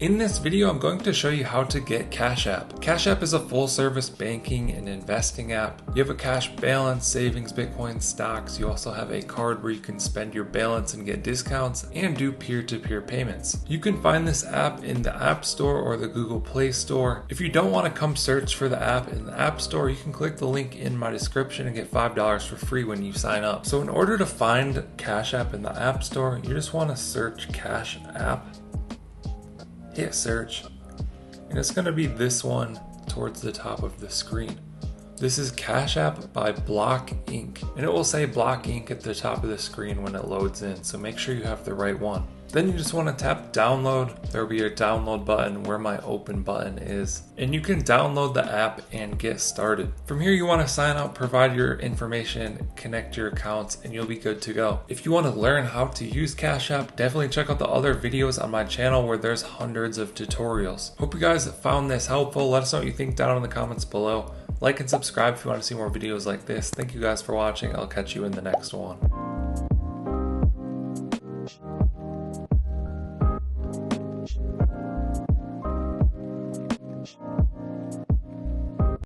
In this video, I'm going to show you how to get Cash App. Cash App is a full-service banking and investing app. You have a cash balance, savings, Bitcoin, stocks. You also have a card where you can spend your balance and get discounts and do peer-to-peer payments. You can find this app in the App Store or the Google Play Store. If you don't want to come search for the app in the App Store, you can click the link in my description and get $5 for free when you sign up. So in order to find Cash App in the App Store, you just want to search Cash App. Hit search, and it's going to be this one towards the top of the screen. This is Cash App by Block Inc. And it will say Block Inc. at the top of the screen when it loads in, so make sure you have the right one. Then you just want to tap download. There will be a download button where my open button is. And you can download the app and get started. From here you want to sign up, provide your information, connect your accounts, and you'll be good to go. If you want to learn how to use Cash App, definitely check out the other videos on my channel where there's hundreds of tutorials. Hope you guys found this helpful. Let us know what you think down in the comments below. Like and subscribe if you want to see more videos like this. Thank you guys for watching. I'll catch you in the next one.